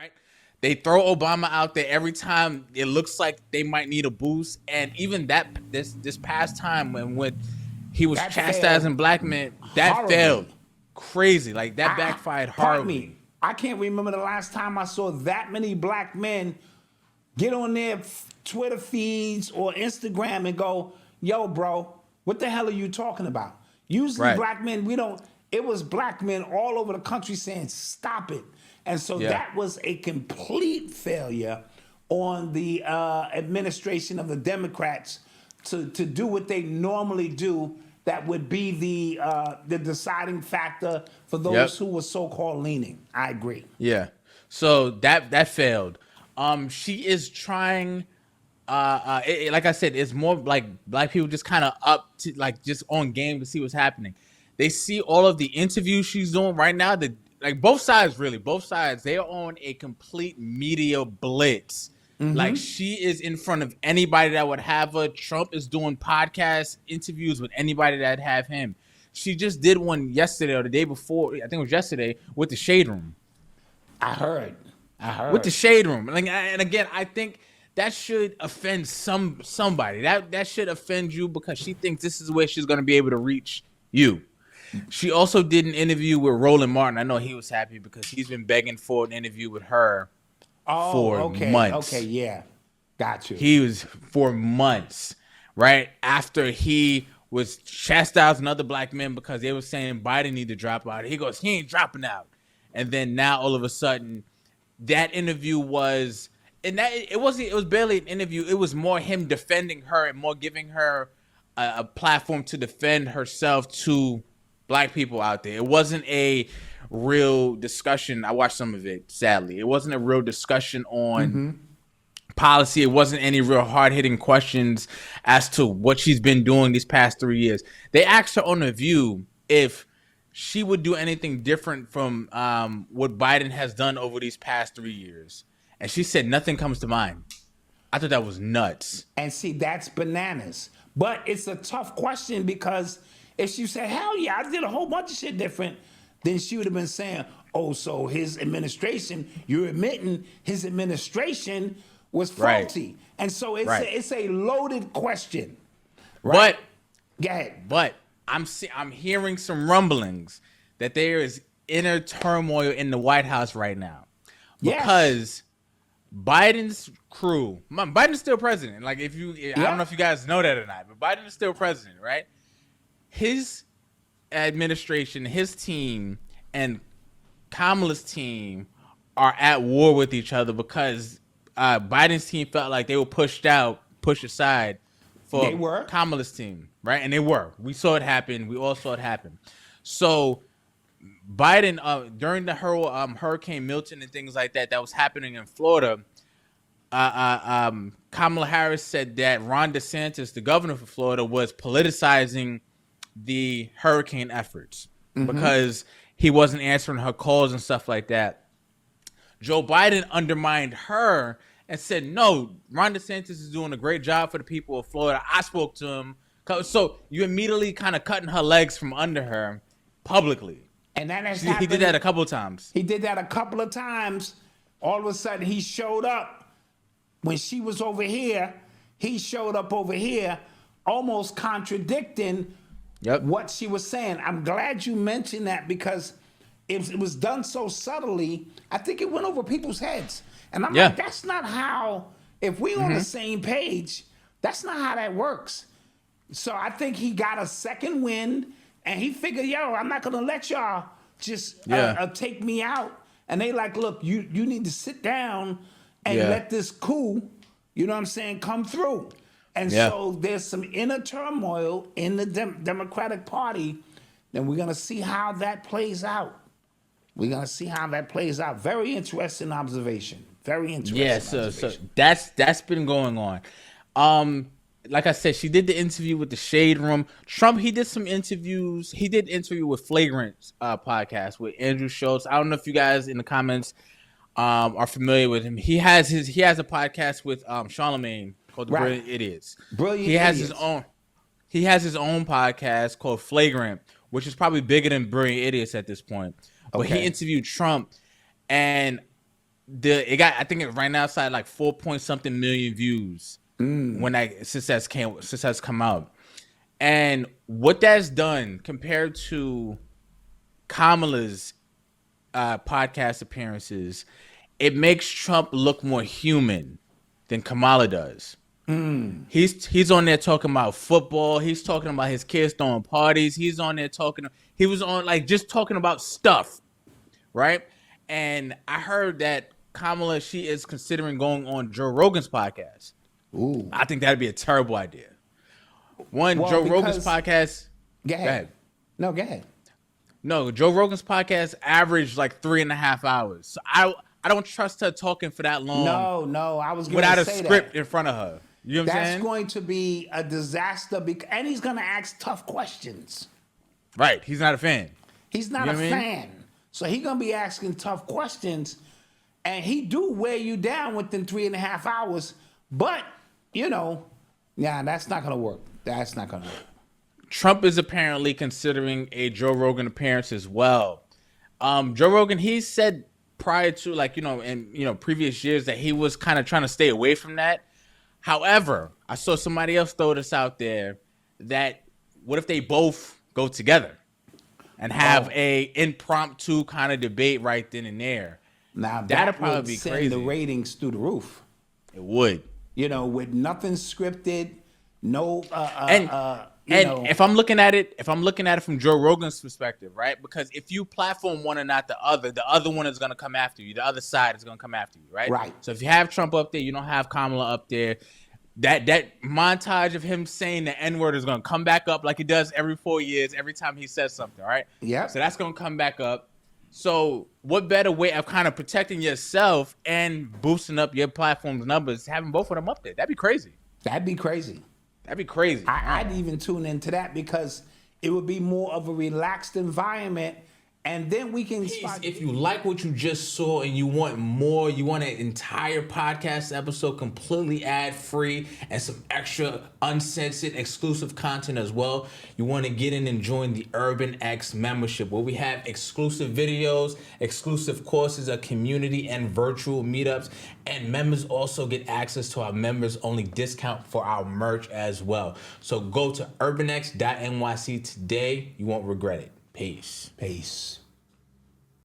right? They throw Obama out there every time it looks like they might need a boost, and even that this past time when he was That chastising failed black men, that failed horribly. crazy. Like that backfired Pardon horribly. me. I can't remember the last time I saw that many black men get on their Twitter feeds or Instagram and go, "Yo, bro, what the hell are you talking about?" Usually, Right. black men, we don't. It was black men all over the country saying, "Stop it," and so Yeah. that was a complete failure on the administration of the Democrats to do what they normally do. That would be the deciding factor for those Yep. who were so-called leaning. I agree. Yeah. So that failed. She is trying. Like I said, it's more like black people just kind of up to like just on game to see what's happening. They see all of the interviews she's doing right now. That like both sides, they are on a complete media blitz. Like she is in front of anybody that would have her. Trump is doing podcast interviews with anybody that have him. She just did one yesterday or the day before. I think it was yesterday with the Shade Room. I heard. With the Shade Room. Like, and again, I think that should offend somebody. That should offend you because she thinks this is where she's going to be able to reach you. She also did an interview with Roland Martin. I know he was happy because he's been begging for an interview with her for months. Okay, yeah. Got you. He was for months, right? After he was chastising other black men because they were saying Biden need to drop out. He goes, he ain't dropping out. And then now all of a sudden, that interview was, and that it was barely an interview. It was more him defending her and more giving her a platform to defend herself to black people out there. It wasn't a real discussion. I watched some of it, sadly. It wasn't a real discussion on policy. It wasn't any real hard-hitting questions as to what she's been doing these past 3 years. They asked her on The View if she would do anything different from what Biden has done over these past 3 years. And she said nothing comes to mind. I thought that was nuts. And see, that's bananas. But it's a tough question because if she said, hell yeah, I did a whole bunch of shit different, then she would have been saying, oh, so his administration, you're admitting his administration was faulty. Right. And so it's, Right. it's a loaded question. Right? Go ahead. But I'm hearing some rumblings that there is inner turmoil in the White House right now because Biden's crew. Biden's still president. Like I don't know if you guys know that or not, but Biden is still president, right? His administration, his team, and Kamala's team are at war with each other because Biden's team felt like they were pushed aside for Kamala's team, right? And they were. We saw it happen. We all saw it happen. So Biden, during the Hurricane Milton and things like that was happening in Florida, Kamala Harris said that Ron DeSantis, the governor for Florida, was politicizing the hurricane efforts because he wasn't answering her calls and stuff like that. Joe Biden undermined her and said, no, Ron DeSantis is doing a great job for the people of Florida. I spoke to him. So you immediately kind of cutting her legs from under her publicly. And that has happened. He did that a couple of times. He did that a couple of times. All of a sudden, he showed up. When she was over here, he showed up over here, almost contradicting what she was saying. I'm glad you mentioned that because it was done so subtly. I think it went over people's heads. And I'm like, that's not how, if we're on the same page, that's not how that works. So I think he got a second wind and he figured, yo, I'm not going to let y'all just take me out. And they like, look, you need to sit down and let this coup, you know what I'm saying, come through. And so there's some inner turmoil in the Democratic Party. And we're going to see how that plays out. Very interesting observation. Very interesting. Yeah, so that's been going on. Like I said, she did the interview with the Shade Room. Trump, he did some interviews. He did an interview with Flagrant podcast with Andrew Schultz. I don't know if you guys in the comments are familiar with him. He has a podcast with Charlemagne called The Brilliant Idiots. He has his own podcast called Flagrant, which is probably bigger than Brilliant Idiots at this point. But he interviewed Trump, and I think it right now it's at like 4 something million views since that's come out. And what that's done compared to Kamala's podcast appearances, it makes Trump look more human than Kamala does. He's on there talking about football. He's talking about his kids throwing parties. He was on like just talking about stuff, right? And I heard that Kamala, she is considering going on Joe Rogan's podcast. Ooh. I think that'd be a terrible idea. Joe Rogan's podcast. Go ahead. No, go ahead. No, Joe Rogan's podcast averaged like 3.5 hours. So I don't trust her talking for that long. No, I was going without to say a script in front of her. You know what I'm saying? That's going to be a disaster, and he's going to ask tough questions. Right. He's not a fan. He's not a fan. So he's going to be asking tough questions, and he do wear you down within 3.5 hours. But, that's not going to work. That's not going to work. Trump is apparently considering a Joe Rogan appearance as well. Joe Rogan, he said prior to previous years that he was kind of trying to stay away from that. However, I saw somebody else throw this out there that what if they both go together and have a impromptu kind of debate right then and there? Now that'd probably be send crazy. The ratings through the roof. It would. With nothing scripted, no. If I'm looking at it from Joe Rogan's perspective, right? Because if you platform one and not the other one is going to come after you. The other side is going to come after you, right? Right. So if you have Trump up there, you don't have Kamala up there. That montage of him saying the N-word is going to come back up like he does every 4 years, every time he says something, right? Yeah. So that's going to come back up. So what better way of kind of protecting yourself and boosting up your platform's numbers, having both of them up there? That'd be crazy. That'd be crazy. I'd even tune into that because it would be more of a relaxed environment, and then we can. If you like what you just saw and you want more, you want an entire podcast episode completely ad-free and some extra uncensored exclusive content as well, you want to get in and join the Urban X membership, where we have exclusive videos, exclusive courses, a community and virtual meetups, and members also get access to our members only discount for our merch as well. So go to urbanx.nyc today. You won't regret it. Peace.